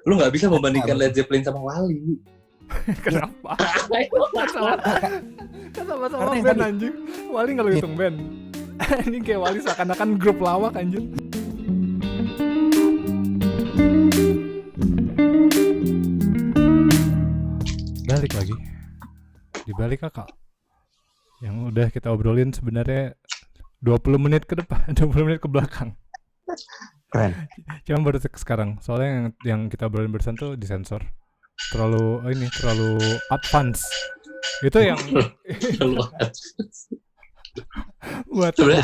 Lu nggak bisa membandingkan Led Zeppelin sama Wali. Kenapa? Kan sama-sama Karena yang band tadi- anjing. Wali nggak lu hitung band. Ini kayak Wali seakan-akan grup lawak anjing. Balik lagi. Dibalik kakak. Yang udah kita obrolin sebenarnya 20 menit ke depan, 20 menit ke belakang. Keren. Cuma baru sekarang. Soalnya yang kita obrolin barusan tuh disensor. Terlalu advance. Itu yang buat Sebenarnya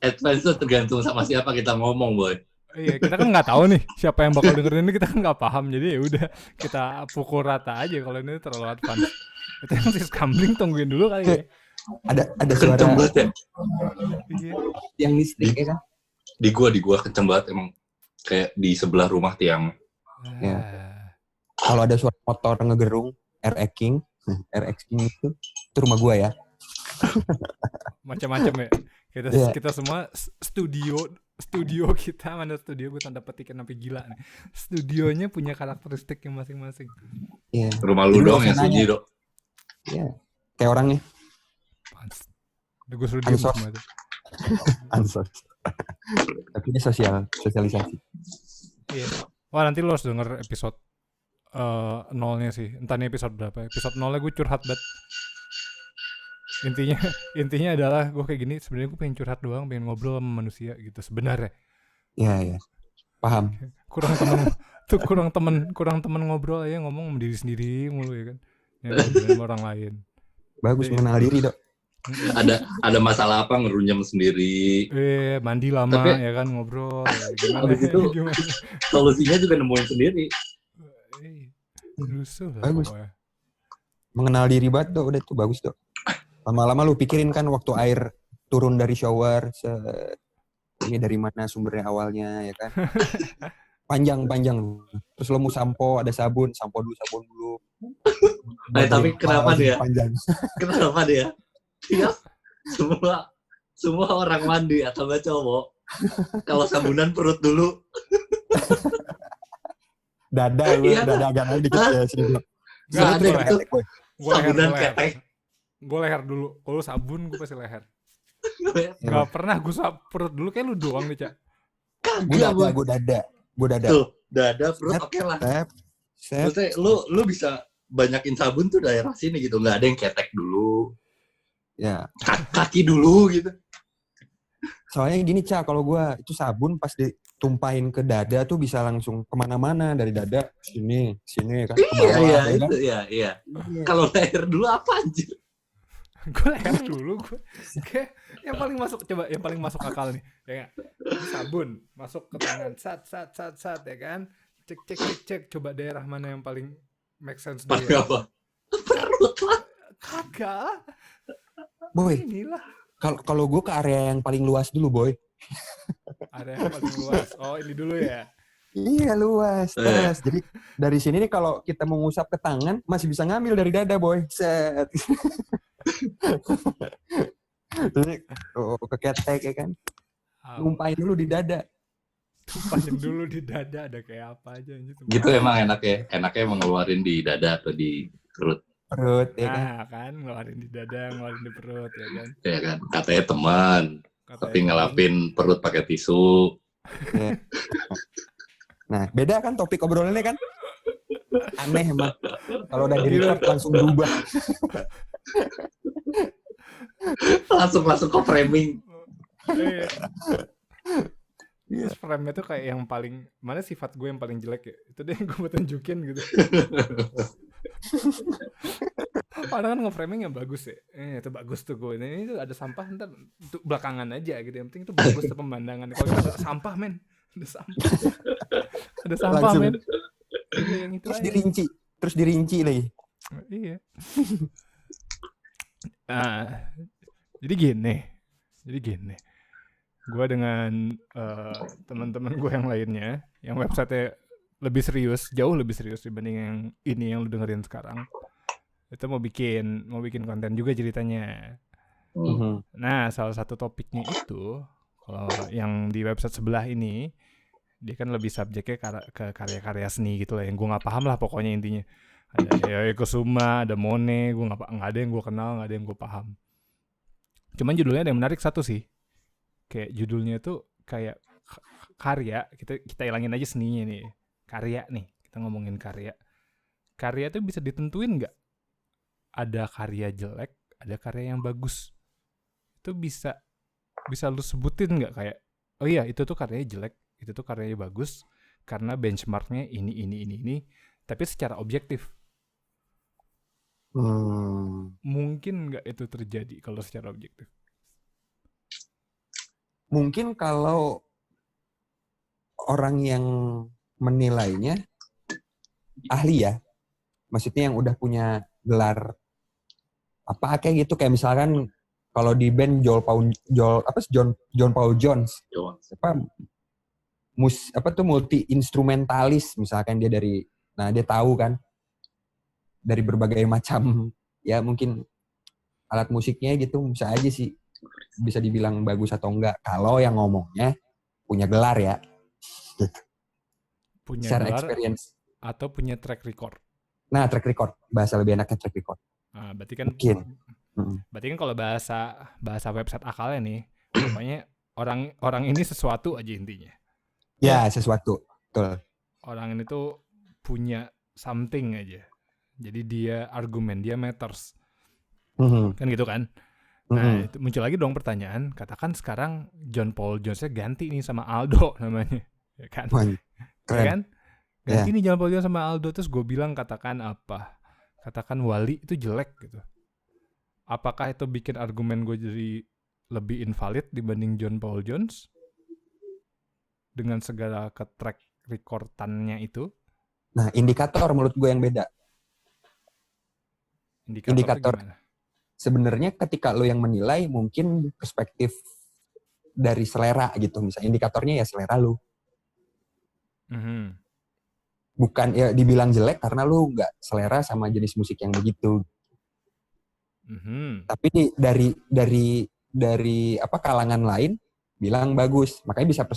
advance itu tergantung sama siapa kita ngomong, boy. iya, kita kan nggak tahu nih siapa yang bakal dengerin ini, kita kan nggak paham, jadi ya udah kita pukul rata aja kalau ini terlalu advance. Itu yang si Scambling tungguin dulu kali ya. Ada suara Kenceng banget ya. Iya. yang listrik ya kan? Di gua kenceng banget emang, kayak di sebelah rumah tiang. Ya. Kalau ada suara motor ngegerung, RX King itu rumah gua ya. Macam-macam ya. Iya. Kita semua studio kita, mana studio gue tanda petikin sampai gila nih. Studionya punya karakteristik yang masing-masing. Iya. Rumah lu Jadi dong yang suasananya- sunyi, Dok. Iya. Kayak orang nih. Gue suruh diem Ansos. semua itu. Ansos. Tapi ini sosialisasi. Iya. Wah, nanti lo harus denger episode 0-nya sih. Entah nih episode berapa. Episode 0-nya gue curhat banget. Intinya adalah gue kayak gini, sebenarnya gue pengen curhat doang, pengen ngobrol sama manusia gitu sebenarnya. Iya. Paham. Kurang temen ngobrol aja, ngomong sama diri sendiri mulu ya kan. Ya, ngobrolin sama orang lain. Bagus Iya. mengenal diri, Dok. Ada masalah apa ngerunyam sendiri. Mandi lama Tapi- ya kan, ngobrol ya, gimana Habis itu gimana. solusinya juga nemuin sendiri. Rusuh lah Bagus. pokoknya. Mengenal diri banget, Dok. Udah tuh bagus, Dok. Lama-lama lu pikirin kan waktu air turun dari shower, ini dari mana sumbernya awalnya ya kan. Panjang. Terus lo mau sampo, ada sabun dulu. Tapi kenapa dia? Panjang. Kenapa dia? Dia semua orang mandi atau nggak cowok. Kalau sabunan perut dulu. Dada Iya. agak naik dikit ya sini. Bro. Nggak, Sini, gue Tri, leher. ketek, boy. Sabunan ketek. Gue leher dulu. Kalau sabun gue pasti leher. Iya, Gak pernah gue perut dulu, kayak lu doang nih, Cak. Gue dada. Tuh, dada perut oke lah. Set. Maksudnya lu bisa banyakin sabun tuh daerah sini gitu, nggak ada yang ketek dulu, Ya. kaki dulu gitu. Soalnya gini, Ca, kalau gue itu sabun pas ditumpahin ke dada tuh bisa langsung kemana-mana, dari dada sini kan, ke bawah, Iya ya kan? itu iya. Iya. Kalau leher dulu apa anjir? Gue leher dulu. Gue kayak yang paling masuk akal nih ya nggak? Ini sabun masuk ke tangan, sat ya kan, cek coba daerah mana yang paling make sense dulu Pakai ya. apa? Perut lah. Kagak, Boy, inilah kalau gue ke area yang paling luas dulu, boy. ada yang paling luas. Oh, ini dulu ya. Iya, luas. Terus. Jadi dari sini nih kalau kita mau ngusap ke tangan masih bisa ngambil dari dada, boy. Set. Terus ke ketek ya kan. Numpahin dulu di dada. Tumpahin dulu di dada, ada kayak apa aja gitu. Gitu emang enaknya mengeluarin di dada atau di perut, Perut ya kan. Nah kan, ngeluarin di dada, ngeluarin di perut ya kan. ya kan? Katanya teman, Katanya tapi ngelapin perut pakai tisu. Ya. Nah, beda kan topik obrolannya kan? Aneh emang. Kalau udah di-record langsung berubah. Langsung masuk ke framing. Iya. Terus frame-nya tuh kayak yang paling, mana sifat gue yang paling jelek ya, itu deh yang gue mau tunjukin gitu. Orang kan nge-framing yang bagus ya, itu bagus tuh gue, ini tuh ada sampah ntar untuk belakangan aja gitu, yang penting itu bagus tuh pemandangan. Kalau ada sampah men, ada sampah Langsung. men. Iya, yang itu Terus aja. dirinci lagi. Iya. Nah, jadi gini. Gue dengan teman-teman gue yang lainnya, yang website-nya lebih serius, jauh lebih serius dibanding yang ini yang lu dengerin sekarang. Itu mau bikin konten juga ceritanya. Nah, salah satu topiknya itu, kalau yang di website sebelah ini, Dia kan lebih subjeknya ke karya-karya seni gitu lah, yang gue nggak paham lah pokoknya intinya. Ada Yayoi Kusuma, ada Monet, gue nggak ada yang gue kenal, nggak ada yang gue paham. Cuman judulnya ada yang menarik satu sih, kayak judulnya tuh kayak karya, kita ilangin aja seninya nih, karya nih, kita ngomongin karya tuh bisa ditentuin nggak? Ada karya jelek, ada karya yang bagus. Itu bisa lu sebutin nggak, kayak oh iya itu tuh karyanya jelek, itu tuh karyanya bagus karena benchmarknya ini, tapi secara objektif mungkin nggak itu terjadi kalau secara objektif? Mungkin kalau orang yang menilainya ahli ya, maksudnya yang udah punya gelar apa kayak gitu, kayak misalkan kalau di band John Paul Jones multi instrumentalis, misalkan dia dia tahu kan dari berbagai macam ya mungkin alat musiknya gitu, bisa aja sih bisa dibilang bagus atau enggak kalau yang ngomongnya punya gelar ya. Punya secara gelar experience atau punya track record. Nah, track record, bahasa lebih enaknya track record. Nah, berarti kan mungkin. Berarti kan kalau bahasa website akalnya nih, pokoknya orang ini sesuatu aja intinya. Ya, sesuatu. Betul. Orang ini tuh punya something aja. Jadi dia argumen, dia matters. Kan gitu kan? Nah, itu muncul lagi dong pertanyaan, katakan sekarang John Paul Jones-nya ganti nih sama Aldo namanya. Ya kan? Keren. Ya kan? Ganti nih John Paul Jones sama Aldo, terus gue bilang katakan apa? Katakan Wali itu jelek gitu. Apakah itu bikin argumen gue jadi lebih invalid dibanding John Paul Jones? Dengan segala ke track record-annya itu? Nah, indikator menurut gue yang beda. Indikator sebenarnya ketika lo yang menilai mungkin perspektif dari selera gitu. Misalnya indikatornya ya selera lo. Bukan ya dibilang jelek karena lo nggak selera sama jenis musik yang begitu. Tapi dari kalangan lain bilang bagus, makanya bisa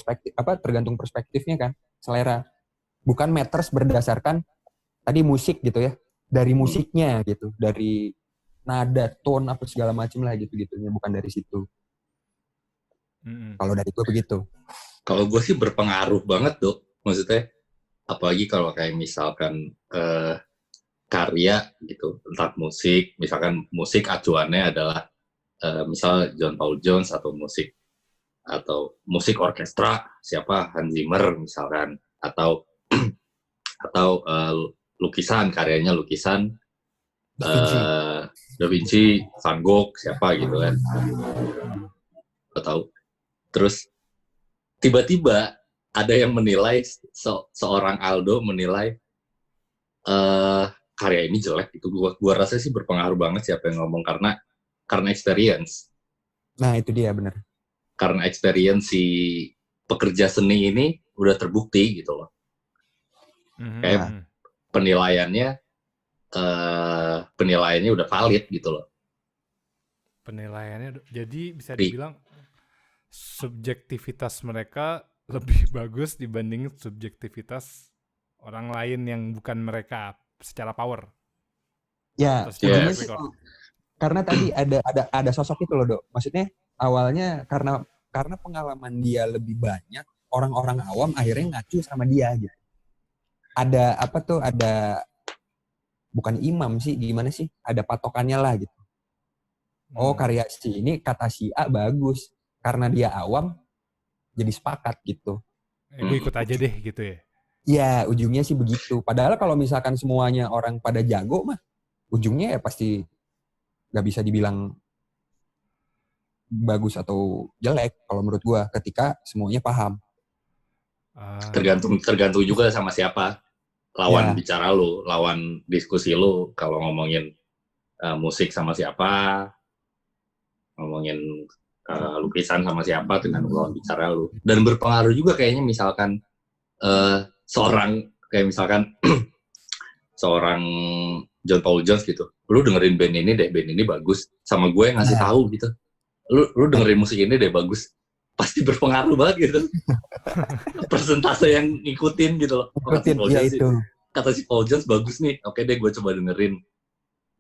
tergantung perspektifnya kan, selera. Bukan matters berdasarkan tadi musik gitu ya, dari musiknya gitu, dari nada, tone apa segala macam lah gitu-gitunya, bukan dari situ. Kalau dari gue begitu. Kalau gue sih berpengaruh banget Dok, maksudnya apalagi kalau kayak misalkan karya gitu tentang musik, misalkan musik acuannya adalah misal John Paul Jones atau musik orkestra siapa Hans Zimmer misalkan, atau lukisan karyanya Da Vinci, Van Gogh siapa gitu kan, atau terus tiba-tiba ada yang menilai seorang Aldo menilai karya ini jelek itu, gua rasa sih berpengaruh banget siapa yang ngomong karena experience. Nah, itu dia benar. Karena experience si pekerja seni ini udah terbukti gitu loh. Kayak penilaiannya udah valid gitu loh. Penilaiannya jadi bisa dibilang subjektivitas mereka lebih bagus dibanding subjektivitas orang lain yang bukan mereka secara power. Ya, yes. Karena tadi ada sosok itu loh Dok. Maksudnya awalnya karena pengalaman dia lebih banyak, orang-orang awam akhirnya ngacu sama dia gitu. Ada bukan imam sih, gimana sih? Ada patokannya lah gitu. Oh, karya si ini kata si A bagus. Karena dia awam jadi sepakat gitu. Gue ikut aja deh gitu ya. Ya, ujungnya sih begitu. Padahal kalau misalkan semuanya orang pada jago mah, ujungnya ya pasti nggak bisa dibilang bagus atau jelek kalau menurut gua ketika semuanya paham. Tergantung juga sama siapa lawan bicara lu, lawan diskusi lu. Kalau ngomongin musik sama siapa, ngomongin lukisan sama siapa, dengan lawan bicara lu. Dan berpengaruh juga kayaknya misalkan seorang John Paul Jones gitu, lu dengerin band ini bagus, sama gue yang ngasih tahu gitu, lu dengerin musik ini deh bagus, pasti berpengaruh banget gitu. Persentase yang ngikutin gitu loh. Oh, Ikutin, ya itu. Kata si Paul Jones bagus nih, oke deh gue coba dengerin.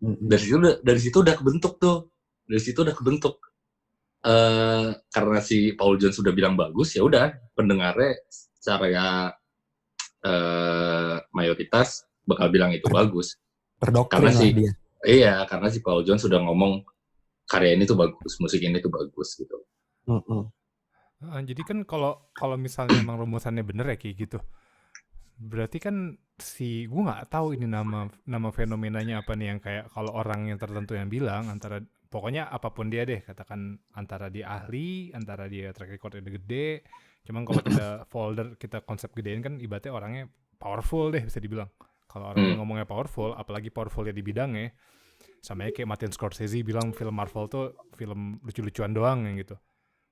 Mm-mm. Dari situ udah kebentuk tuh. Karena si Paul Jones sudah bilang bagus, ya udah pendengarnya secara mayoritas bakal bilang itu bagus. Terdoktrin Karena lah si dia. Iya, karena si Paul Jones sudah ngomong karya ini tuh bagus, musik ini tuh bagus gitu. Mm-mm. Jadi kan kalau misalnya emang rumusannya bener ya kayak gitu, berarti kan gue nggak tahu ini nama fenomenanya apa nih, yang kayak kalau orang yang tertentu yang bilang antara pokoknya apapun dia deh, katakan antara dia ahli, antara dia track record udah gede, cuman kalau kita konsep gedein kan ibaratnya orangnya powerful deh bisa dibilang. Kalau orang yang ngomongnya powerful, apalagi powerfulnya di bidangnya, sama kayak Martin Scorsese bilang film Marvel tuh film lucu-lucuan doang yang gitu.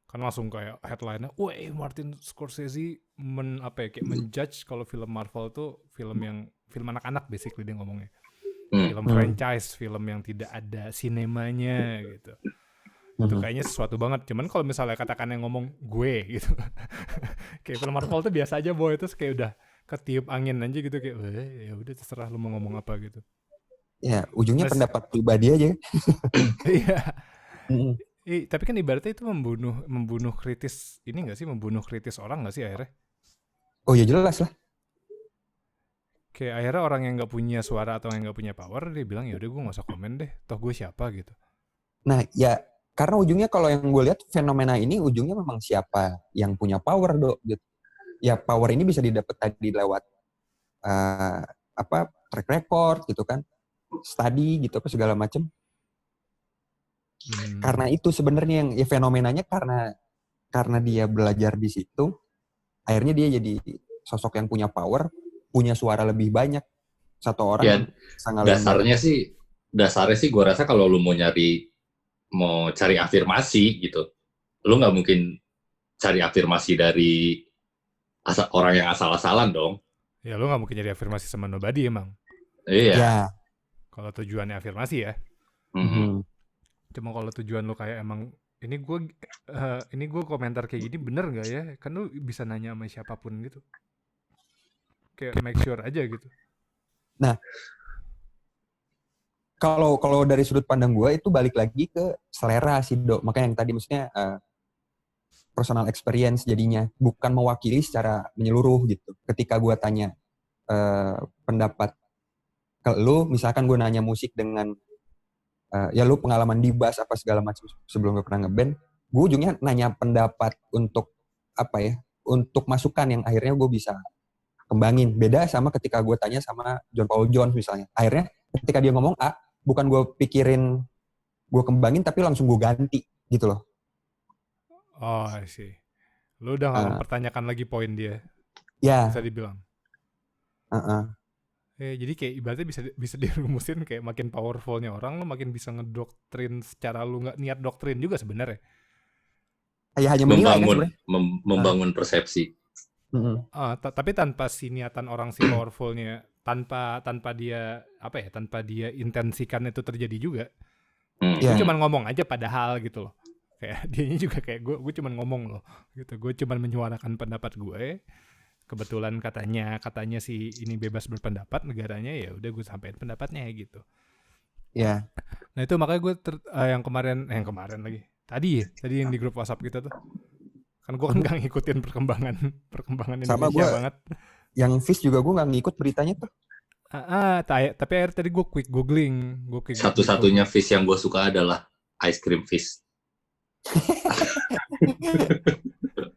Kan langsung kayak headline-nya, wah Martin Scorsese kayak menjudge kalau film Marvel tuh film anak-anak basically dia ngomongnya. Film franchise, film yang tidak ada sinemanya gitu. Itu kayaknya sesuatu banget. Cuman kalau misalnya katakan yang ngomong gue gitu. Kayak film Marvel tuh biasa aja boy, terus kayak udah ketiup angin aja gitu, kayak ya udah terserah lu mau ngomong apa gitu. Ya, ujungnya pendapat pribadi aja. Iya. Tapi kan ibaratnya itu membunuh kritis ini nggak sih, membunuh kritis orang nggak sih akhirnya? Oh ya jelas lah. Kayak akhirnya orang yang nggak punya suara atau yang nggak punya power, dia bilang ya udah gue nggak usah komen deh, toh gue siapa gitu. Nah ya karena ujungnya kalau yang gue lihat fenomena ini ujungnya memang siapa yang punya power gitu. Ya power ini bisa didapat tadi lewat track record gitu kan, study gitu apa segala macam. Karena itu sebenarnya yang fenomenanya karena dia belajar di situ, akhirnya dia jadi sosok yang punya power, punya suara lebih banyak. Satu orang ya, dasarnya sih gue rasa kalau lu mau cari afirmasi gitu, lu nggak mungkin cari afirmasi dari orang yang asal-asalan dong. Ya lu nggak mungkin jadi afirmasi sama nobody emang. Iya. Ya. Kalau tujuannya afirmasi ya. Cuma kalau tujuan lu kayak emang ini gue komentar kayak gini bener nggak ya? Kan lu bisa nanya sama siapapun gitu. Kayak make sure aja gitu. Nah, kalau dari sudut pandang gue itu balik lagi ke selera sih Dok. Makanya yang tadi maksudnya personal experience jadinya, bukan mewakili secara menyeluruh gitu. Ketika gue tanya pendapat ke lu, misalkan gue nanya musik dengan ya lu pengalaman di bass apa segala macam sebelum gue pernah ngeband, gue ujungnya nanya pendapat untuk untuk masukan yang akhirnya gue bisa kembangin. Beda sama ketika gue tanya sama John Paul Jones misalnya, akhirnya ketika dia ngomong A, bukan gue pikirin gue kembangin tapi langsung gue ganti gitu loh. Oh, I see. Lu udah gak mempertanyakan lagi poin dia. Ya. Bisa dibilang. Jadi kayak ibaratnya bisa dirumusin kayak makin powerfulnya orang, lu makin bisa ngedoktrin secara lu nggak niat doktrin juga sebenarnya. Ya hanya menilai kan membangun persepsi. Tapi tanpa si niatan orang si powerfulnya, tanpa dia tanpa dia intensikan itu terjadi juga. Gue cuma ngomong aja padahal gitu loh. Kayak dianya juga kayak gue cuma ngomong loh gitu. Gue cuma menyuarakan pendapat gue. Kebetulan katanya si ini bebas berpendapat negaranya, ya udah gue sampein pendapatnya gitu. Ya. Nah itu makanya gue yang kemarin lagi. Tadi yang di grup WhatsApp kita tuh. Kan gue kan gak ngikutin perkembangan Indonesia sama gua, banget. Yang Fish juga gue gak ngikut beritanya tuh. Tapi akhirnya tadi gue quick googling. Satu-satunya Fish yang gue suka adalah ice cream Fish.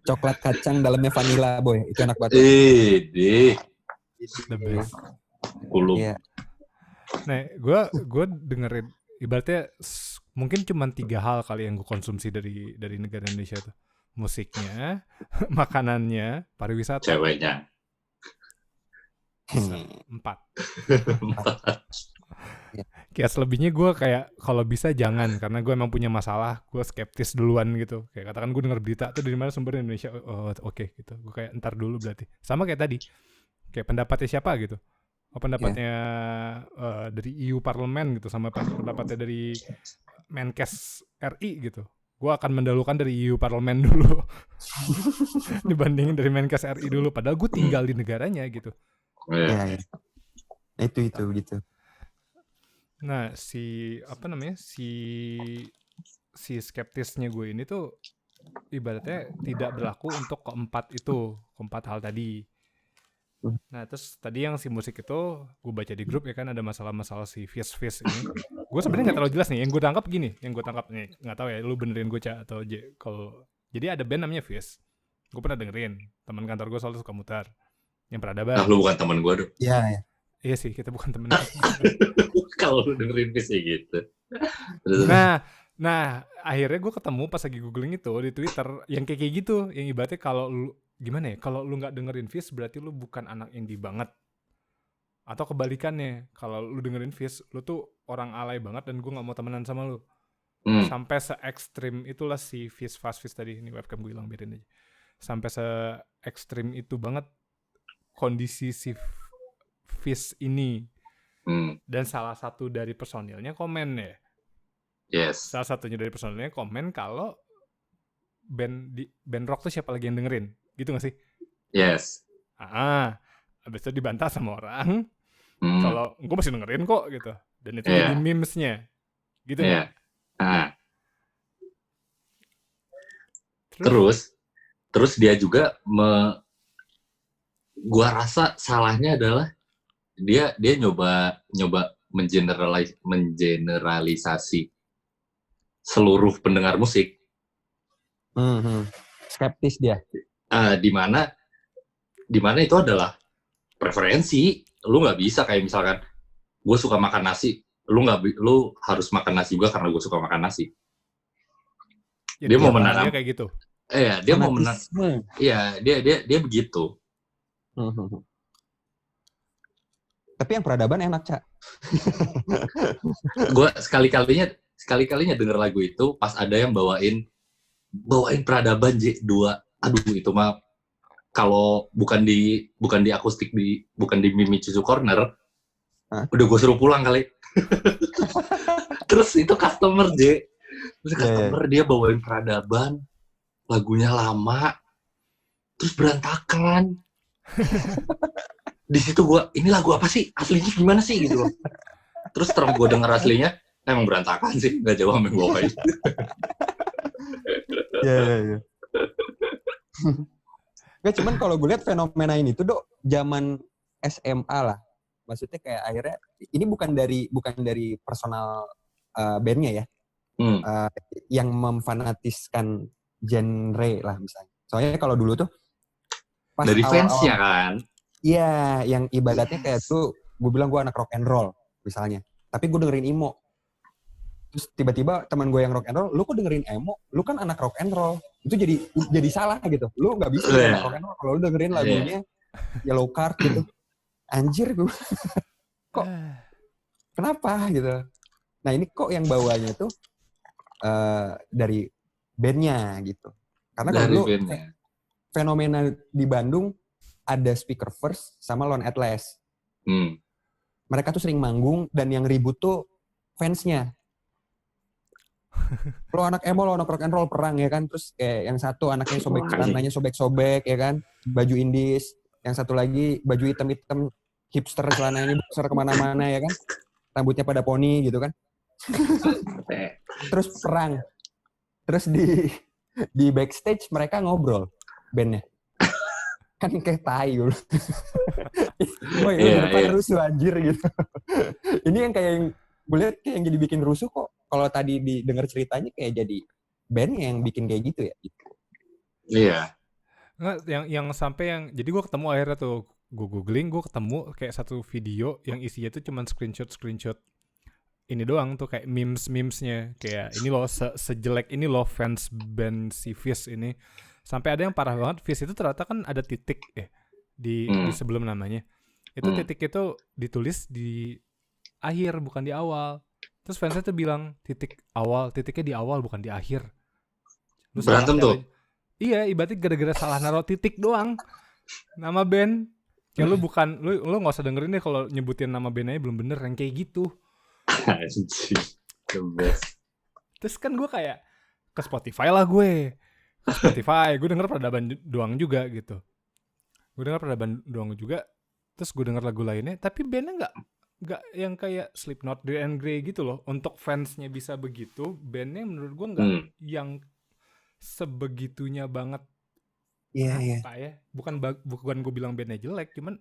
Coklat kacang dalamnya vanilla boy, itu enak banget. The best. Kulum. Yeah. Nah, gue dengerin ibaratnya mungkin cuma 3 hal kali yang gue konsumsi dari negara Indonesia tuh. Musiknya, makanannya, pariwisata. Ceweknya. 4. Kayak selebihnya gue kayak kalau bisa jangan, karena gue emang punya masalah, gue skeptis duluan gitu. Kayak katakan gue denger berita tuh dari mana sumbernya Indonesia, oke, gitu. Gue kayak entar dulu berarti. Sama kayak tadi, kayak pendapatnya siapa gitu. Pendapatnya dari EU Parlemen gitu, sama pendapatnya dari Menkes RI gitu. gue akan mendahulukan dari EU Parlemen dulu dibandingin dari Menkes RI dulu. Padahal gue tinggal di negaranya gitu. Iya. Itu gitu. Nah, si skeptisnya gue ini tuh ibaratnya tidak berlaku untuk keempat hal tadi. Nah, terus tadi yang si musik itu gue baca di grup ya kan, ada masalah-masalah si Fizz ini. Gue sebenarnya nggak terlalu jelas nih. Yang gue tangkap nih, nggak tahu ya, lu benerin gue atau kalau jadi ada band namanya Fizz. Gue pernah dengerin, teman kantor gue soalnya suka mutar. Yang peradaban. Nah, lu bukan teman gue dong. Iya. Iya sih, kita bukan temen. Kalau lu dengerin Fizz gitu. Nah, akhirnya gue ketemu pas lagi googling itu di Twitter yang kayak gitu, yang ibaratnya kalau lu gimana ya, kalau lu nggak dengerin Fizz berarti lu bukan anak indie banget, atau kebalikannya, kalau lu dengerin Fizz lu tuh orang alay banget dan gue nggak mau temenan sama lu. Sampai se-ekstrim itulah si Fizz Fast Fizz tadi. Ini webcam gue hilang, biarin aja. Sampai se-ekstrim itu banget kondisi si Fizz ini. Dan salah satu dari personilnya komen ya. Yes. Salah satunya dari personilnya komen kalau band rock tuh siapa lagi yang dengerin, gitu gak sih? Yes. Abis itu dibantah sama orang kalau gue masih dengerin kok gitu, dan itu jadi memesnya gitu ya. Terus dia juga gua rasa salahnya adalah dia nyoba mengeneralisasi seluruh pendengar musik. Skeptis dia. Di mana itu adalah preferensi. Lu nggak bisa kayak misalkan gue suka makan nasi, lu harus makan nasi juga karena gue suka makan nasi. Jadi dia mau menanam kayak gitu. Dia mau menanam. Iya, dia begitu. Tapi yang peradaban enak, Cak. Gue sekali-kalinya denger lagu itu pas ada yang bawain peradaban J2. Aduh, itu mah kalau bukan di akustik, bukan di Mimi Cucu Corner, udah gue suruh pulang kali. Terus itu customer J. Terus customer dia bawain peradaban, lagunya lama, terus berantakan. Di situ ini lagu apa sih? Aslinya gimana sih gitu loh. Terus terus gue denger aslinya, emang berantakan sih, nggak jauh sama yang gue bawain. Iya. Nggak, cuman kalau gue lihat fenomena ini tuh zaman SMA lah. Maksudnya kayak akhirnya ini bukan dari personal bandnya ya, yang memfanatiskan genre lah misalnya. Soalnya kalau dulu tuh pas dari fansnya kan. Iya, yang ibaratnya kayak tuh gue bilang gue anak rock and roll misalnya, tapi gue dengerin emo. Terus tiba-tiba teman gue yang rock and roll, lu kok dengerin emo? Lu kan anak rock and roll. Itu jadi salah gitu. Lu nggak bisa anak rock and roll kalau lu dengerin lagunya Yellow Card gitu. Anjir gue. Kok kenapa gitu? Nah, ini kok yang bawanya tuh dari bandnya gitu. Karena kalau lu fenomena di Bandung ada Speaker First sama Lone Atlas. Mereka tuh sering manggung dan yang ribut tuh fansnya. Lo anak emo, lo anak rock and roll, perang ya kan. Terus kayak yang satu anaknya celananya sobek-sobek ya kan. Baju indis. Yang satu lagi baju hitam-hitam hipster, celananya besar kemana-mana ya kan. Rambutnya pada poni gitu kan. Terus perang. Terus di backstage mereka ngobrol bandnya. Kan kayak tai gitu. Oh iya, depan rusuh anjir gitu. Ini yang kayak yang gue lihat kayak yang jadi bikin rusuh kok. Kalau tadi didengar ceritanya kayak jadi band yang bikin kayak gitu ya. Gitu. Iya. Nggak, yang sampai yang jadi gue ketemu akhirnya tuh gue googling, gue ketemu kayak satu video yang isinya tuh cuman screenshot ini doang tuh, kayak memesnya kayak ini loh sejelek ini loh fans band si Fizz ini. Sampai ada yang parah banget, Fizz itu ternyata kan ada titik di sebelum namanya. Itu titik itu ditulis di akhir bukan di awal. Terus fansnya tuh bilang titiknya di awal bukan di akhir. Lu berantem tuh. Iya, ibaratnya gara-gara salah naruh titik doang nama band. Ya lu nggak usah dengerin deh kalau nyebutin nama bandnya belum bener, yang kayak gitu. Terus kan gue kayak ke Spotify lah gue. Ke Spotify, gue denger peradaban doang juga gitu. Gue denger peradaban doang juga, terus gue denger lagu lainnya, tapi bandnya nggak yang kayak Slipknot, Dir and Grey gitu loh. Untuk fansnya bisa begitu, bandnya menurut gue nggak yang sebegitunya banget. Iya. Apa ya? Bukan gue bilang bandnya jelek, cuman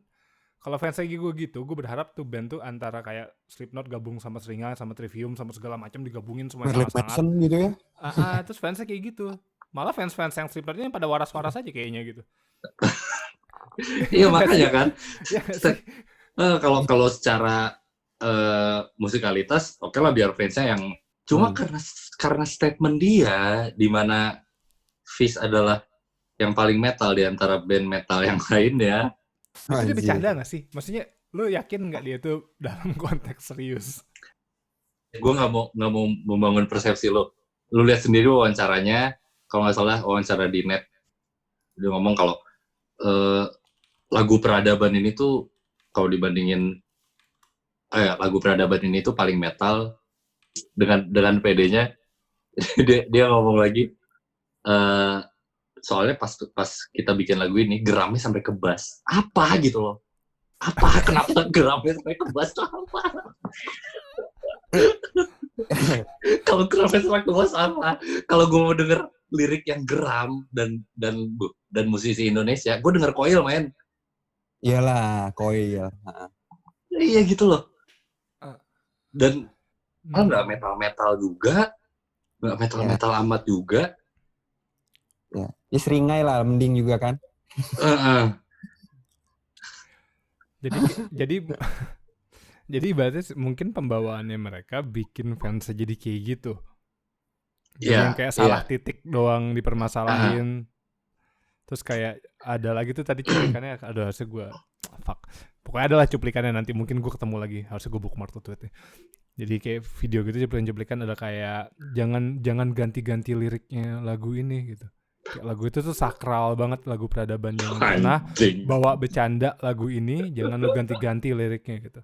kalau fans lagi gue gitu, gue berharap tuh band tuh antara kayak Slipknot gabung sama Seringa, sama Trivium, sama segala macam digabungin semuanya Marilyn sangat-sangat. Manson gitu ya. Terus fansnya kayak gitu. Malah fans-fans yang Slipknotnya pada waras-waras aja kayaknya gitu. Iya makanya kan. Iya nggak sih? Kalau secara musikalitas, oke lah biar fansnya yang cuma karena statement dia di mana Fish adalah yang paling metal di antara band metal yang lainnya. Itu dia bercanda nggak sih? Maksudnya lu yakin nggak dia tuh dalam konteks serius? Gue nggak mau membangun persepsi lo. Lu lihat sendiri wawancaranya, kalau nggak salah wawancara di net, dia ngomong kalau lagu peradaban ini tuh kalau dibandingin lagu peradaban ini tuh paling metal dengan PD-nya. dia ngomong lagi soalnya pas kita bikin lagu ini geramnya sampai ke bass. Apa gitu loh. Apa? Kenapa geramnya sampai ke bass tuh apa? Kalau geramnya sampai ke bass apa? Kalau gue mau denger lirik yang geram dan musisi Indonesia, gue denger Koil, men. Iyalah, Koil. Iya gitu loh. Dan nggak metal juga, nggak metal amat juga. Ya Seringai lah, mending juga kan. Jadi berarti mungkin pembawaannya mereka bikin fans jadi kayak gitu. Yang kayak salah titik doang dipermasalahin. Terus kayak ada lagi tuh tadi cuplikannya, ada harusnya gue pokoknya adalah cuplikannya, nanti mungkin gue ketemu lagi, harusnya gue bookmark tuh tweetnya. Jadi kayak video gitu cuplikan ada kayak jangan ganti-ganti liriknya lagu ini gitu. Kayak lagu itu tuh sakral banget, lagu peradaban, jangan pernah bawa bercanda lagu ini, jangan lu ganti-ganti liriknya gitu.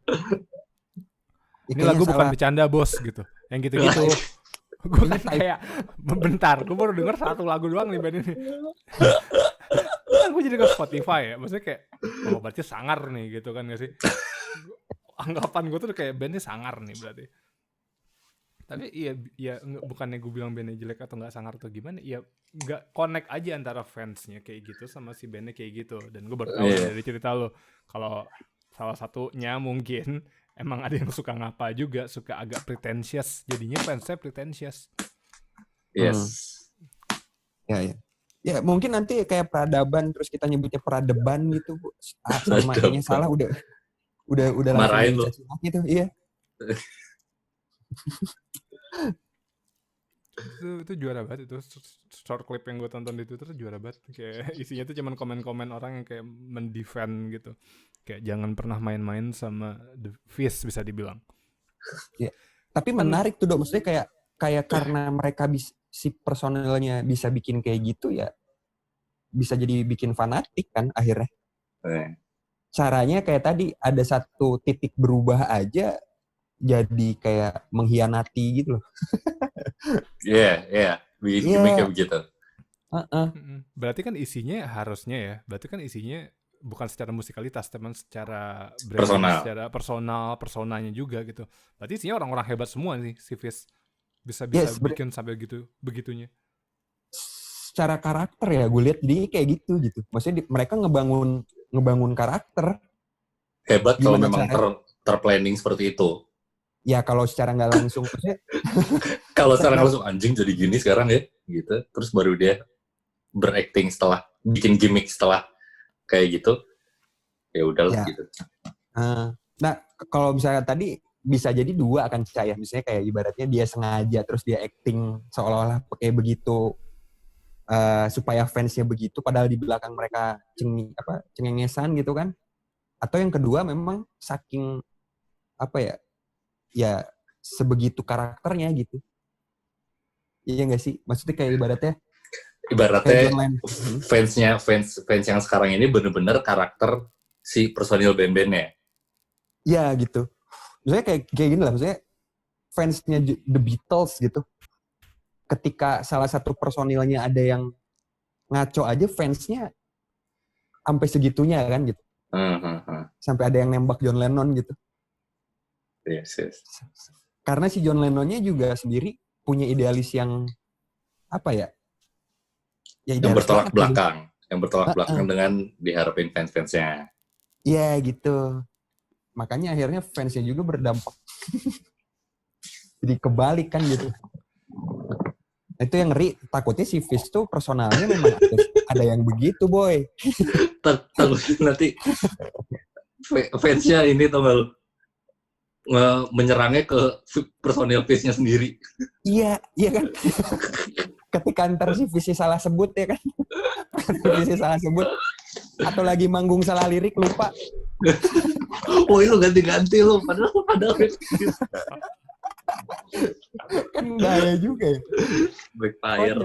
Ini lagu bukan bercanda bos gitu, yang gitu-gitu. Gue kan kayak bentar, gue baru denger satu lagu doang nih band ini. Kan gue jadi ke Spotify ya, maksudnya kayak berarti sangar nih gitu kan gak sih? Anggapan gue tuh kayak bandnya sangar nih berarti. Tapi iya bukannya gue bilang bandnya jelek atau nggak sangar atau gimana, ya nggak connect aja antara fansnya kayak gitu sama si bandnya kayak gitu. Dan gue baru tahu dari cerita lo kalau salah satunya mungkin emang ada yang suka ngapa juga, suka agak pretentious, jadinya fansnya pretentious. Yes. Ya mungkin nanti kayak peradaban terus kita nyebutnya peradaban gitu, sama kayaknya salah udah marahin lo gitu. Iya. Itu juara banget, itu short clip yang gue tonton di Twitter juara banget. Kayak isinya tuh cuman komen-komen orang yang kayak mendefend gitu, kayak jangan pernah main-main sama The Fish bisa dibilang. Ya. Tapi menarik tuh Dok, maksudnya kayak karena mereka si personelnya bisa bikin kayak gitu ya, bisa jadi bikin fanatik kan akhirnya. Caranya kayak tadi ada satu titik berubah aja jadi kayak mengkhianati gitu loh. Iya. Gimmick kayak begitu. Berarti kan isinya harusnya bukan secara musikalitas, teman secara personal, secara personanya juga gitu. Berarti isinya orang-orang hebat semua nih si Fish. Bisa bikin sampai begitunya. Secara karakter ya gue lihat jadi kayak gitu. Maksudnya mereka ngebangun karakter. Hebat kalau memang terplanning seperti itu. Ya kalau secara nggak langsung maksudnya. Kalau secara langsung anjing jadi gini sekarang ya gitu. Terus baru dia berakting setelah bikin gimmick setelah kayak gitu. Ya udahlah gitu. Nah, kalau misalnya tadi bisa jadi dua akan percaya, misalnya kayak ibaratnya dia sengaja terus dia acting seolah-olah pakai begitu supaya fansnya begitu, padahal di belakang mereka cengengesan gitu kan. Atau yang kedua memang saking ya sebegitu karakternya gitu. Iya nggak sih? Maksudnya kayak ibaratnya fans yang sekarang ini bener-bener karakter si personil band-bandnya. Iya gitu. Maksudnya kayak gini lah, maksudnya fansnya The Beatles gitu. ketika salah satu personilnya ada yang ngaco aja, fansnya sampai segitunya kan gitu. Sampai ada yang nembak John Lennon gitu. Yes. Karena si John Lennonnya juga sendiri punya idealis yang apa ya? Yang idealis bertolak banget belakang. gitu. Yang bertolak belakang dengan diharapin fans-fansnya. Iya gitu. Makanya akhirnya fansnya juga berdampak. Jadi kebalik kan gitu. Itu yang ngeri. Takutnya si Fizz tuh personalnya memang ada yang begitu, boy. Takutnya nanti fansnya ini tau gak lu, menyerangnya ke personil Fizz-nya sendiri. Iya kan. Ketika ntar si Fizz salah sebut ya kan. Fizz salah sebut. Atau lagi manggung salah lirik, lupa. Woi lu ganti-ganti lu. Padahal. Kan bahaya juga ya. Backfire.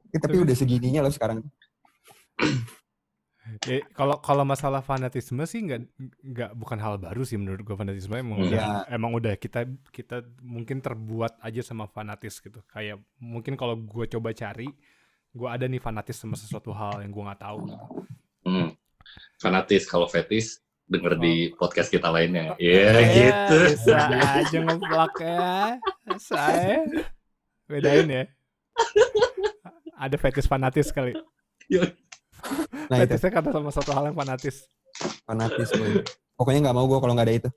Tapi udah segininya loh sekarang. Kalau masalah fanatisme sih nggak bukan hal baru sih menurut gue. Fanatisme emang udah kita mungkin terbuat aja sama fanatis gitu. Kayak mungkin kalau gue coba cari, gue ada nih fanatis sama sesuatu hal yang gue nggak tahu. Fanatis, kalau fetis denger di podcast kita lainnya. Gitu. Bisa aja ngeplak ya. Saya bedain ya. Ada fetis fanatis kali. Nah, fetisnya kata sama satu hal yang fanatis. Fanatis boy. Pokoknya nggak mau gue kalau nggak ada itu.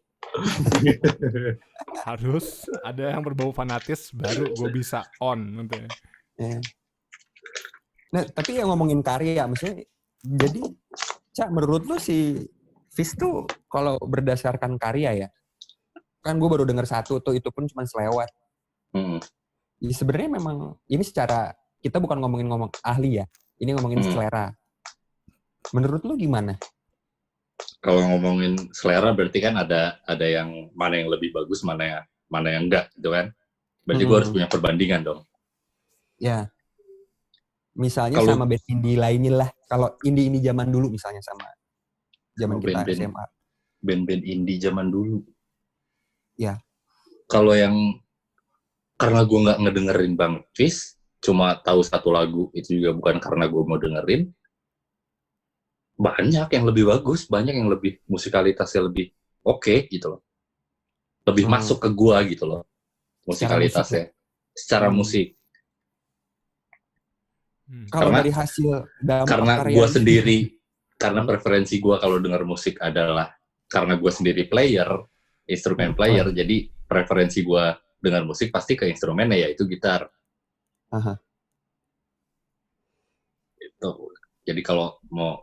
Harus ada yang berbau fanatis baru gue bisa on nanti. Nah, tapi yang ngomongin karya, maksudnya, jadi, Cak, menurut lu si Fizz tuh kalau berdasarkan karya ya, kan gue baru denger satu tuh, itu pun cuma selewat. Jadi sebenarnya memang ini secara kita bukan ngomongin ahli ya, ini ngomongin selera. Menurut lu gimana? Kalau ngomongin selera berarti kan ada yang mana yang lebih bagus, mana yang enggak, gitu kan? Berarti gue harus punya perbandingan dong. Ya. Misalnya sama band indie lainnya lah. Kalau indie zaman dulu misalnya sama zaman kita SMA. Band-band indie zaman dulu. Ya. Kalau yang karena gue nggak ngedengerin Bang Fizz, cuma tahu satu lagu, itu juga bukan karena gue mau dengerin. Banyak yang lebih bagus, banyak yang lebih musikalitasnya lebih oke gitu loh. Lebih masuk ke gue gitu loh. Musikalitasnya. Secara musik. Kalau dari hasil karena gue sendiri, karena preferensi gue kalau denger musik adalah karena gue sendiri instrumen player, jadi preferensi gue dengar musik pasti ke instrumennya, yaitu gitar. Itu. Jadi kalau mau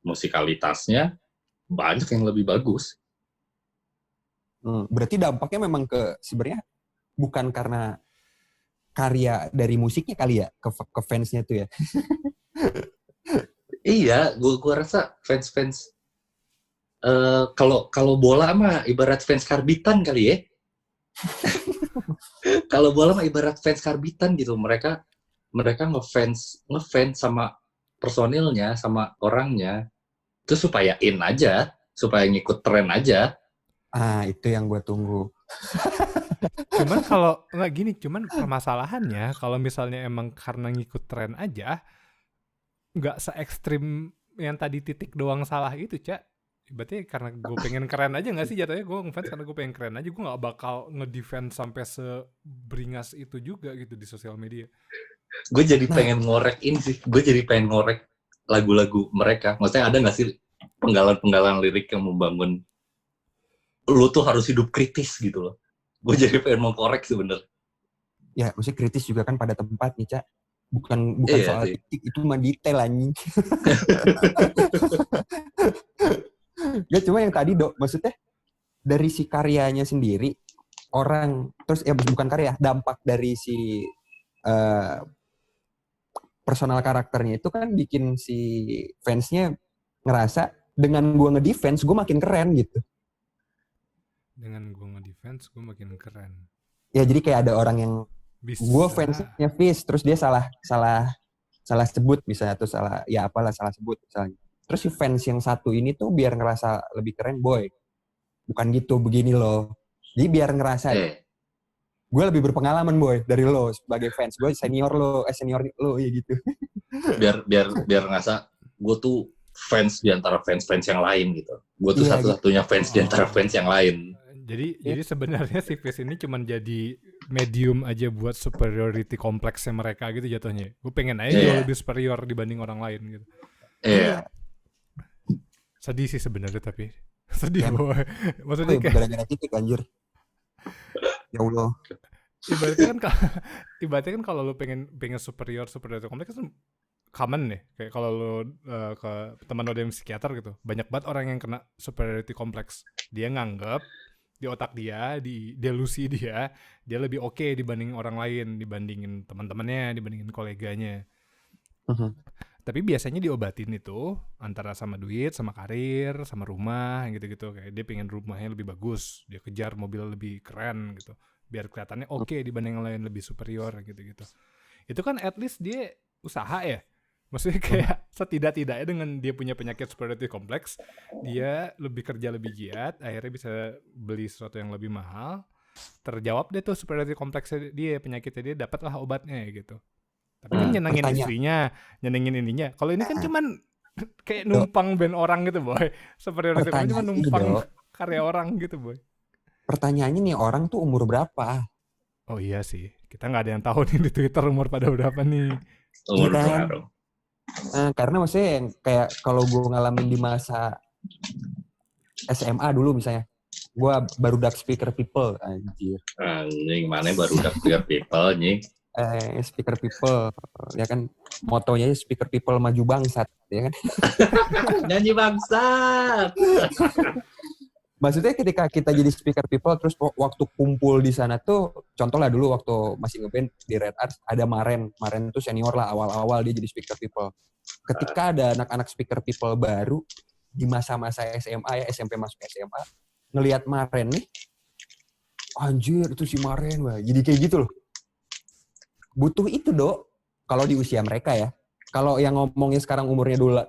musikalitasnya banyak yang lebih bagus. Berarti dampaknya memang sebenarnya bukan karena karya dari musiknya kali ya, ke fansnya tuh ya. Iya, gue rasa fans kalau bola mah ibarat fans karbitan kali ya. Kalau bola mah ibarat fans karbitan gitu. Mereka ngefans sama personilnya, sama orangnya. Itu supaya in aja, supaya ngikut tren aja. Itu yang gue tunggu. Cuman kalau nggak gini, cuman permasalahannya kalau misalnya emang karena ngikut tren aja, nggak se-ekstrim yang tadi titik doang salah itu, Cak. Berarti karena gue pengen keren aja nggak sih jatuhnya? Gue ngefans karena gue pengen keren aja, gue nggak bakal ngedefend sampai seberingas itu juga gitu di sosial media. Gue jadi pengen ngorek ini sih, gue jadi pengen ngorek lagu-lagu mereka. Maksudnya ada nggak sih penggalan lirik yang membangun lu tuh harus hidup kritis gitu loh. Gue jadi pengen mau korek sebenarnya. Ya, maksudnya kritis juga kan pada tempatnya, Cak. Bukan soal titik, itu mah detail anjing. Ya cuma yang tadi, Dok, maksudnya dari si karyanya sendiri, orang, terus ya bukan karya, dampak dari si personal karakternya itu kan bikin si fansnya ngerasa dengan gue ngedefense, gue makin keren gitu. Dengan gue ngedefense, gue makin keren. Ya jadi kayak ada orang yang gue fansnya Fizz, terus dia salah sebut misalnya, atau salah sebut misalnya. Terus si fans yang satu ini tuh biar ngerasa lebih keren, boy, bukan gitu, begini loh. Jadi biar ngerasa gue lebih berpengalaman boy dari lo sebagai fans. Gue senior lo ya gitu. biar ngerasa gue tuh fans di antara fans yang lain gitu. Gue tuh Iya, satu-satunya fans di antara fans yang lain. Jadi sebenarnya si Fizz ini cuma jadi medium aja buat superiority kompleksnya mereka gitu jatuhnya. Gue pengen aja jauh lebih superior dibanding orang lain gitu. Iya. Sedih sih sebenarnya tapi sedih boy. Maksudnya kayak gara-gara titik anjir. Ya Allah. Ibaratnya kan kalau lu pengen superior kompleks kan common nih. Kayak kalau lu ke teman lo yang psikiater gitu, banyak banget orang yang kena superiority kompleks. Dia nganggap di otak dia, di delusi dia lebih oke dibanding orang lain, dibandingin teman-temannya, dibandingin koleganya. Tapi biasanya diobatin itu antara sama duit, sama karir, sama rumah gitu-gitu. Kayak dia pengen rumahnya lebih bagus, dia kejar mobil lebih keren gitu, biar kelihatannya oke dibanding yang lain, lebih superior gitu-gitu. Itu kan at least dia usaha ya. Maksudnya kayak setidak-tidaknya dengan dia punya penyakit superiority kompleks, dia lebih kerja lebih giat, akhirnya bisa beli sesuatu yang lebih mahal, terjawab deh tuh superiority kompleksnya dia, penyakitnya dia, dapatlah obatnya gitu. Tapi kan nyenengin istrinya, nyenengin ininya. Kalau ini kan cuman kayak numpang band orang gitu boy. Superiority kompleks cuma numpang karya orang gitu boy. Pertanyaannya nih, orang tuh umur berapa? Oh iya sih, kita nggak ada yang tahu nih di Twitter umur pada berapa nih. Umur berapa? Karena maksudnya yang kayak kalau gue ngalamin di masa SMA dulu misalnya, gue barudak speaker people, anjir. Anjing, mana barudak speaker people, anjing? Speaker people, ya kan, motonya speaker people maju bangsat, ya kan? Nyanyi bangsat. Maksudnya ketika kita jadi speaker people, terus waktu kumpul di sana tuh, contoh lah dulu waktu masih ngeband di Red Arts, ada Maren tuh senior lah, awal-awal dia jadi speaker people. Ketika ada anak-anak speaker people baru, di masa-masa SMA ya, SMP masuk SMA, ngelihat Maren nih, anjir itu si Maren, wah, jadi kayak gitu loh. Butuh itu dok, kalau di usia mereka ya. Kalau yang ngomongnya sekarang umurnya 28,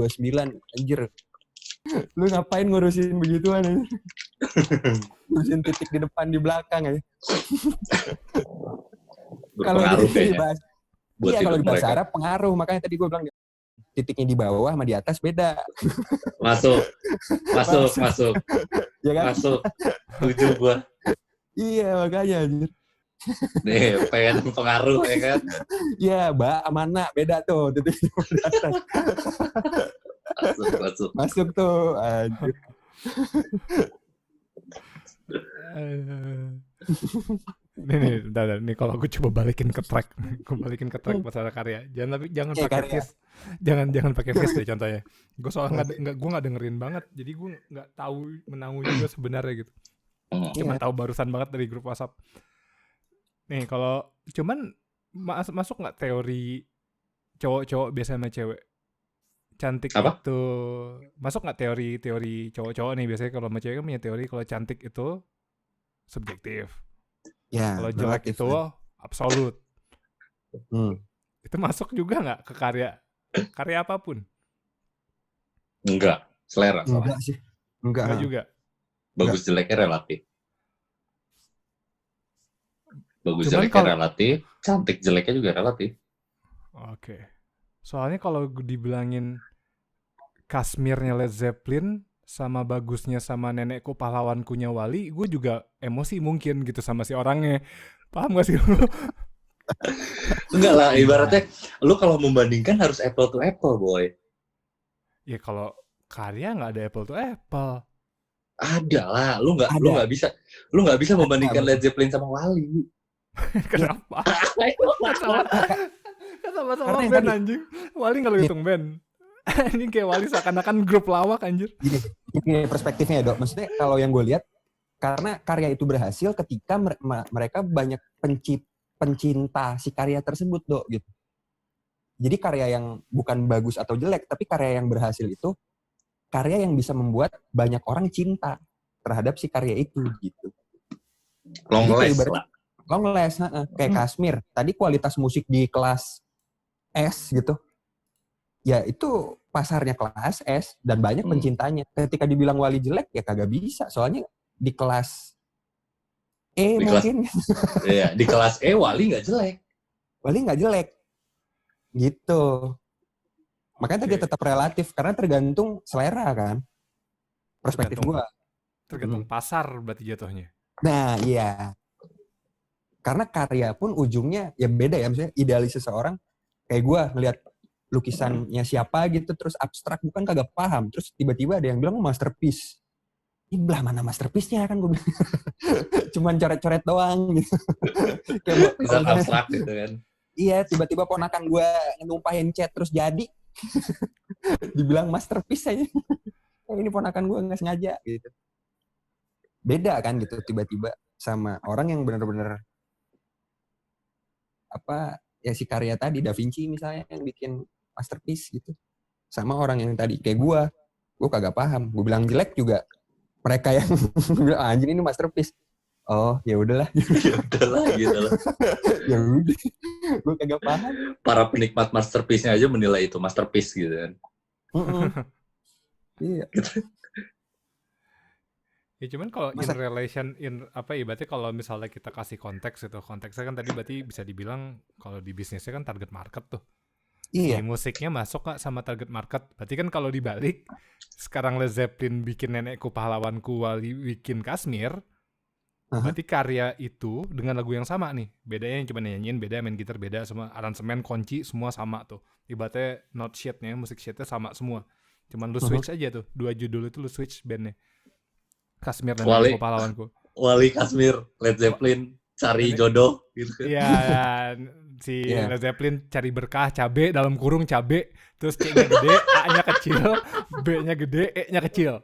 29, anjir. Lu ngapain ngurusin begituan aja? Ngurusin titik di depan, di belakang aja. Kalau dibahas, iya kalau di bahasa Arab pengaruh. Makanya tadi gue bilang titiknya di bawah sama di atas beda. Masuk. Ya kan? Masuk. Setuju gue. Iya makanya anjir. Nih, pengen pengaruh ya kan? Iya, mana beda tuh titik di atas. Masuk tuh anjir. Nih kalau gue coba balikin ke track masalah karya. Jangan pakai Fizz. Jangan pakai Fizz deh contohnya. Gue soalnya gue nggak dengerin banget, jadi gue nggak tahu menanggung juga sebenarnya gitu. Cuma tahu barusan banget dari grup WhatsApp. Nih kalau cuman masuk nggak teori cowok-cowok biasa sama cewek? Cantik apa? Itu masuk nggak teori cowok-cowok nih, biasanya kalau sama cewek kan punya teori kalau cantik itu subjektif, kalau jelek itu absolut. Itu masuk juga nggak ke karya apapun? Enggak, selera. Enggak sih, enggak juga. Bagus jeleknya relatif. Bagus jeleknya relatif, cantik jeleknya juga relatif. Oke. Soalnya kalau dibilangin Kashmirnya Led Zeppelin sama bagusnya sama nenekku pahlawankunya Wali, gue juga emosi mungkin gitu sama si orangnya. Paham gak sih lu? Enggak lah, ibaratnya lu kalau membandingkan harus apple to apple, boy. Ya kalau karya nggak ada apple to apple. Ada lah, lu nggak bisa membandingkan Led Zeppelin sama Wali. Kenapa? Sama-sama band anjing. Wali nggak lu hitung band. Ini kayak Wali seakan-akan grup lawak anjir. Gini perspektifnya dok. Maksudnya kalau yang gue lihat, karena karya itu berhasil ketika mereka banyak pencinta si karya tersebut dok gitu. Jadi karya yang bukan bagus atau jelek, tapi karya yang berhasil itu karya yang bisa membuat banyak orang cinta terhadap si karya itu gitu. Long last lah. Kayak Kashmir. Tadi kualitas musik di kelas S gitu. Ya itu pasarnya kelas S dan banyak pencintanya. Ketika dibilang Wali jelek ya kagak bisa. Soalnya di kelas Di kelas, mungkin. iya, di kelas E Wali nggak jelek. Wali nggak jelek. Gitu. Makanya tadi tetap relatif, karena tergantung selera kan. Perspektif gue. Tergantung pasar berarti jatuhnya. Nah, iya. Karena karya pun ujungnya ya beda ya. Misalnya idealis seseorang, kayak gue ngelihat lukisannya siapa gitu, terus abstrak, bukan kagak paham. Terus tiba-tiba ada yang bilang masterpiece. Ini belah mana masterpiece-nya kan gue bilang. Cuman coret-coret doang gitu. Kayak Bisa abstrak gitu kan. Iya, tiba-tiba ponakan gue numpahin cat terus jadi. Dibilang masterpiece aja. Ini ponakan gue nggak sengaja gitu. Beda kan gitu tiba-tiba sama orang yang benar-benar apa ya si karya tadi Da Vinci misalnya yang bikin masterpiece gitu. Sama orang yang tadi kayak gue kagak paham. Gue bilang jelek juga mereka yang bilang anjing ini masterpiece. Oh, ya udahlah. Ya udahlah gitu loh. Ya udah. Gue kagak paham. Para penikmat masterpiece-nya aja menilai itu masterpiece gitu kan. Iya. Ya cuman kalau ibaratnya kalau misalnya kita kasih konteks itu, konteksnya kan tadi berarti bisa dibilang kalau di bisnisnya kan target market tuh. Iya. Si musiknya masuk Kak sama target market. Berarti kan kalau dibalik, sekarang Led Zeppelin bikin Nenekku Pahlawanku, Wali bikin Kashmir, berarti karya itu dengan lagu yang sama nih. Bedanya yang cuma nyanyiin, beda main gitar, beda semua aransemen, kunci, semua sama tuh. Ibaratnya note sheet-nya, musik sheet-nya sama semua. Cuman lu switch aja tuh, 2 judul itu lu switch bandnya. Kashmir dan Nenekku Pahlawanku. Wali Kashmir, Led Zeppelin, cari jodoh gitu kan. Iya, si Led Zeppelin cari berkah, cabe dalam kurung cabe, terus C-nya gede, A-nya kecil, B-nya gede, E-nya kecil.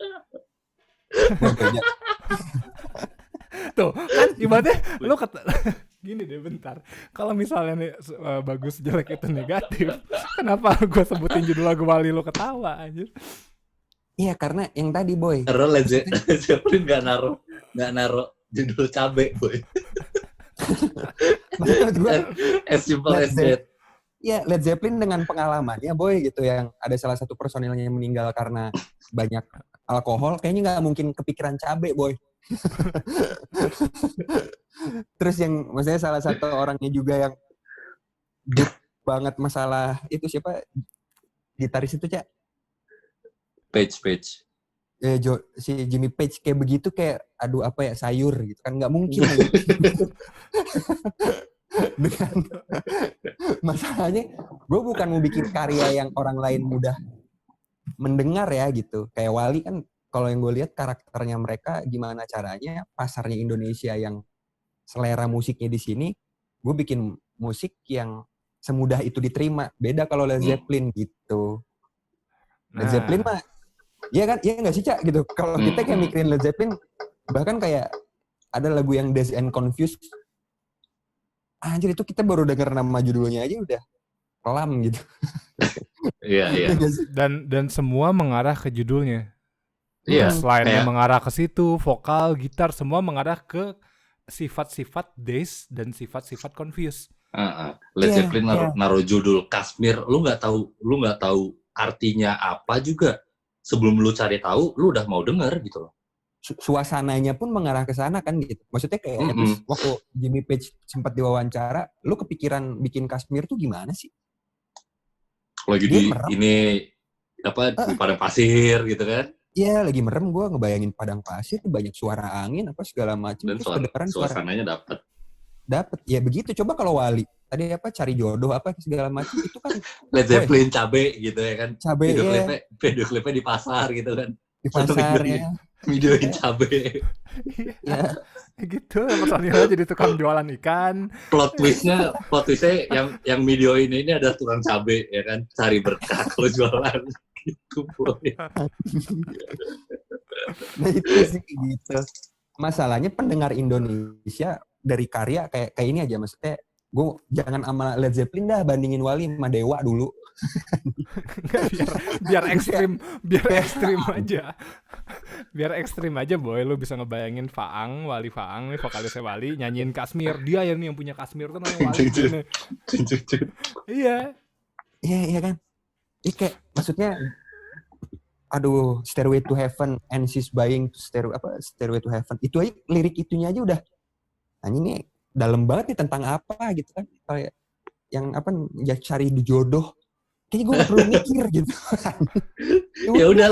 Tuh, kan ibaratnya lu gini deh bentar. Kalau misalnya nih bagus jelek itu negatif, kenapa gue sebutin judul lagu Wali lu ketawa anjir? Iya, karena yang tadi Boy. Karena Led Zeppelin nggak naruh judul cabe Boy. As simple as that. Iya, Led Zeppelin dengan pengalamannya Boy gitu, yang ada salah satu personilnya yang meninggal karena banyak alkohol, kayaknya nggak mungkin kepikiran cabe Boy. Terus yang maksudnya salah satu orangnya juga yang deep banget masalah itu siapa gitaris itu Cak? Page. Si Jimmy Page kayak begitu, kayak aduh apa ya, sayur gitu kan, nggak mungkin. Dengan masalahnya gue bukan mau bikin karya yang orang lain mudah mendengar ya gitu. Kayak Wali kan kalau yang gue lihat karakternya mereka, gimana caranya pasarnya Indonesia yang selera musiknya di sini, gue bikin musik yang semudah itu diterima. Beda kalau Led Zeppelin gitu. Led Zeppelin mah iya kan, iya nggak sih Cak gitu. Kalau kita kayak mikirin Led Zeppelin, bahkan kayak ada lagu yang Dazed and Confused, anjir itu kita baru denger nama judulnya aja udah kelam gitu. Iya. Dan semua mengarah ke judulnya. Iya. Selainnya mengarah ke situ, vokal, gitar semua mengarah ke sifat-sifat Dazed dan sifat-sifat Confused. Led Zeppelin naruh judul Kashmir, lu nggak tahu artinya apa juga. Sebelum lu cari tahu, lu udah mau denger gitu loh. Suasananya pun mengarah ke sana kan gitu. Maksudnya kayak waktu Jimmy Page sempat diwawancara, lu kepikiran bikin Kashmir tuh gimana sih? Lagi di padang pasir gitu kan? Iya, lagi merem, gue ngebayangin padang pasir, banyak suara angin apa segala macam. Dan suasananya dapat. Ya begitu. Coba kalau Wali tadi apa cari jodoh apa segala macam itu kan Led Zeppelin cabe gitu ya kan. Cabe video klipnya di pasar gitu kan. Di pasar ya. Videoin cabe. Ya gitu, personilnya jadi tukang jualan ikan. Plot twistnya yang videoin ini ada tukang cabe ya kan, cari berkah kalau jualan gitu Boy. Nah itu sih gitu. Masalahnya pendengar Indonesia dari karya kayak ini aja, maksudnya gue jangan sama Led Zeppelin dah, bandingin Wali sama Dewa dulu. biar ekstrim aja Boy. Lu bisa ngebayangin Wali Faang nih, vokalisnya Wali nyanyiin Kashmir, dia yang punya Kashmir tuh namanya Wali. Iya kan, kayak maksudnya aduh, Stairway to Heaven and She's Buying Stairway to Heaven, itu aja lirik itunya aja udah ini dalam banget nih tentang apa gitu kan. Kayak yang apa, ya cari jodoh. Kayaknya gue gak perlu mikir gitu. Ya udah,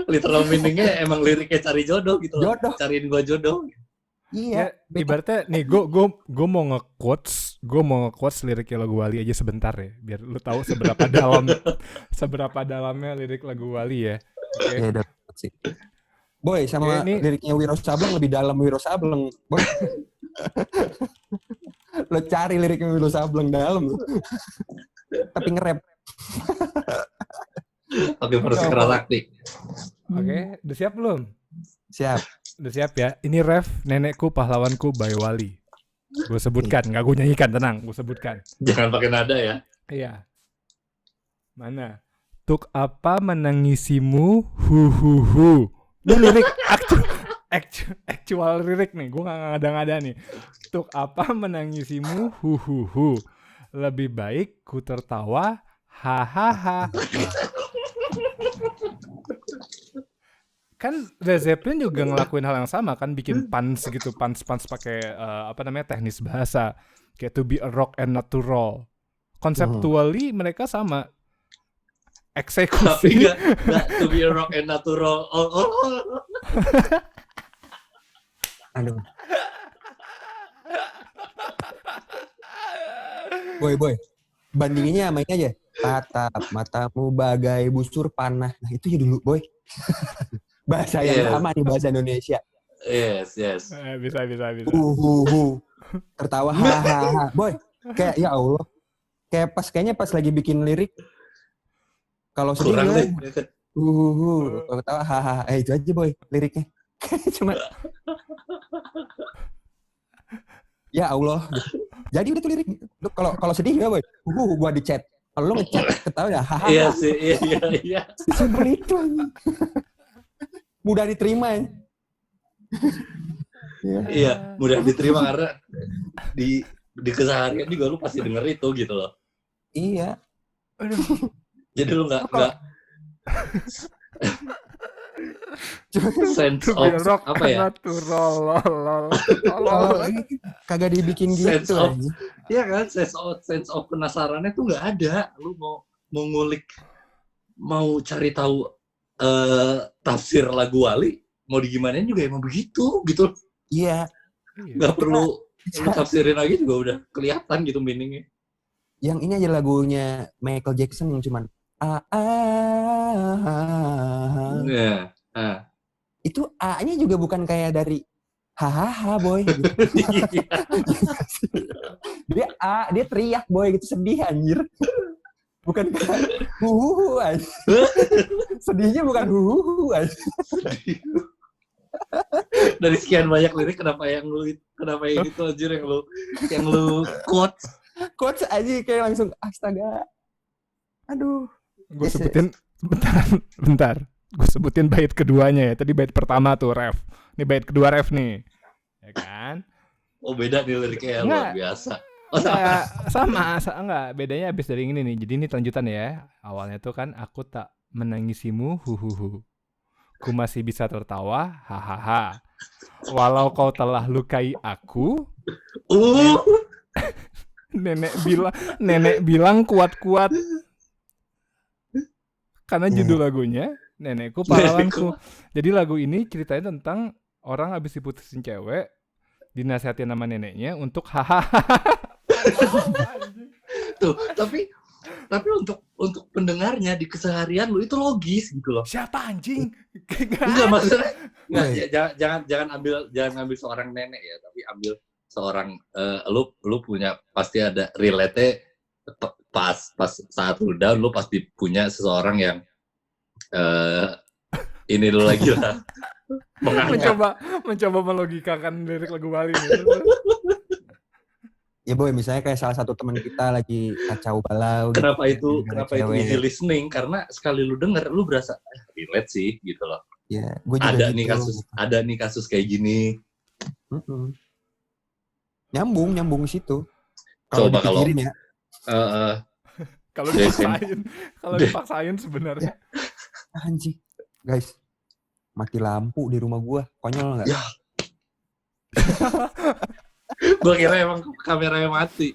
literal meaningnya emang liriknya cari jodoh gitu loh. Jodoh. Cariin gua jodoh. Ya, Iya. ibaratnya nih gue mau nge-quotes liriknya lagu Wali aja sebentar ya, biar lu tahu seberapa dalamnya lirik lagu Wali ya. Oke. Ya udah sih. Boy, sama Oke, ini- liriknya Wiro Sableng lebih dalam Wiro Sableng. Boy. Lo cari liriknya Wiro Sableng dalam. Tapi nge-rap. Oke, versi Kerasakti. Oke, udah siap belum? Siap. Udah siap ya. Ini ref Nenekku Pahlawanku by Wali. Gue sebutkan, nggak gue nyanyikan, tenang, gue sebutkan. Jangan pakai nada ya. Iya. Mana? Tuk apa menangisimu, hu hu hu. Ini lirik actual lirik nih, gue nggak ngada-ngada nih. Tuk apa menangisimu, hu hu hu. Lebih baik ku tertawa, hahaha. Kan Led Zeppelin juga ngelakuin hal yang sama kan, bikin puns gitu, puns pakai teknis bahasa, kayak to be a rock and not to roll. Conceptually mereka sama. Tapi Eksekusi nggak to be a rock and natural. Aduh. Boy. Bandinginnya sama ini aja. Tatap matamu bagai busur panah. Nah itu ya dulu, Boy. Bahasa yang sama nih, bahasa Indonesia. Yes. bisa. Tertawa hahaha. Boy, kayak ya Allah. Kayaknya pas lagi bikin lirik, kalau sedih Kurang boy, deh. kalau ketawa hahaha. Itu aja boy liriknya. Cuma ya Allah. Jadi udah tuh lirik. Lu kalau sedih ya boy, gua di chat. Kalau lu ngechat ketawa ya hahaha. Iya sih, iya. Simpel itu. Mudah diterima ya. Iya, mudah diterima karena di keseharian juga lu pasti denger itu gitu loh. Iya. Jadi lu nggak sense to be of rock apa ya? and not to roll. Kagak dibikin Sense gitu. of, iya kan, sense of penasarannya tuh nggak ada. Lu mau ngulik, mau cari tahu tafsir lagu Wali, mau digimanain juga emang begitu gitu. Iya. Nggak perlu lu tafsirin lagi juga udah kelihatan gitu meaningnya. Yang ini aja lagunya Michael Jackson yang cuman Iya. Itu A-nya juga bukan kayak dari hahaha boy gitu. Dia teriak boy gitu, sedih anjir. Bukan kayak huhuhu aja. Sedihnya bukan huhuhu aja. Dari sekian banyak lirik kenapa yang itu anjir yang lu Quotes aja kayak langsung astaga. Aduh. Gue sebutin bentar. Gue sebutin bait keduanya ya. Tadi bait pertama tuh ref. Ini bait kedua ref nih. Ya kan? Oh beda nih liriknya ya, luar biasa. Oh, sama enggak, bedanya abis dari ini nih. Jadi ini lanjutan ya. Awalnya tuh kan aku tak menangisimu, huhuhu. Ku masih bisa tertawa, hahaha. Walau kau telah lukai aku, nenek bilang kuat-kuat. Karena judul lagunya Nenekku Pahlawanku. Jadi lagu ini ceritanya tentang orang habis diputusin cewek, dinasihatin sama neneknya untuk hahaha. Tuh, tapi untuk pendengarnya di keseharian lu itu logis gitu loh. Siapa anjing? Enggak maksudnya. Jangan ambil seorang nenek ya, tapi ambil seorang lu punya pasti ada relate pas saat lu down, lu pasti punya seseorang yang ini lu lagi lah mencoba melogikakan lirik lagu Wali nih. Ya boy, misalnya kayak salah satu teman kita lagi kacau balau. Kenapa gitu, itu easy listening? Karena sekali lu denger, lu berasa relate sih gitu loh. Ya, gue juga ada nih kasus kayak gini. Nyambung situ. Coba kalau ya. Kalau dipaksain sebenarnya. Anjing. Guys, mati lampu di rumah gua. Konyol nggak? Ya. Gue kira emang kameranya mati.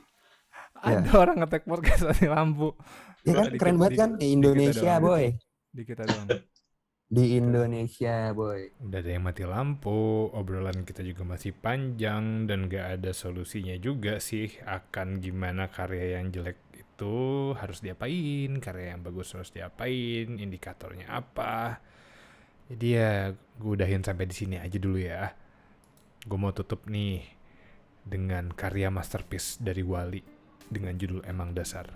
Ya. Ada orang ngetek podcast mati lampu. Ya kan Dikit- keren banget kan? dikit- Indonesia dikit boy. Di kita doang. Di Indonesia boy. Udah ada yang mati lampu, obrolan kita juga masih panjang dan gak ada solusinya juga sih akan gimana karya yang jelek itu harus diapain, karya yang bagus harus diapain, indikatornya apa. Jadi ya gue udahin sampai di sini aja dulu ya. Gue mau tutup nih dengan karya masterpiece dari Wali dengan judul Emang Dasar.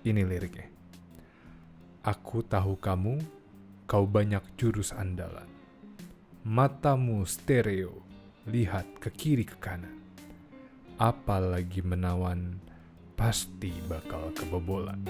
Ini liriknya. Aku tahu kamu, kau banyak jurus andalan. Matamu stereo, lihat ke kiri ke kanan. Apalagi menawan, pasti bakal kebobolan.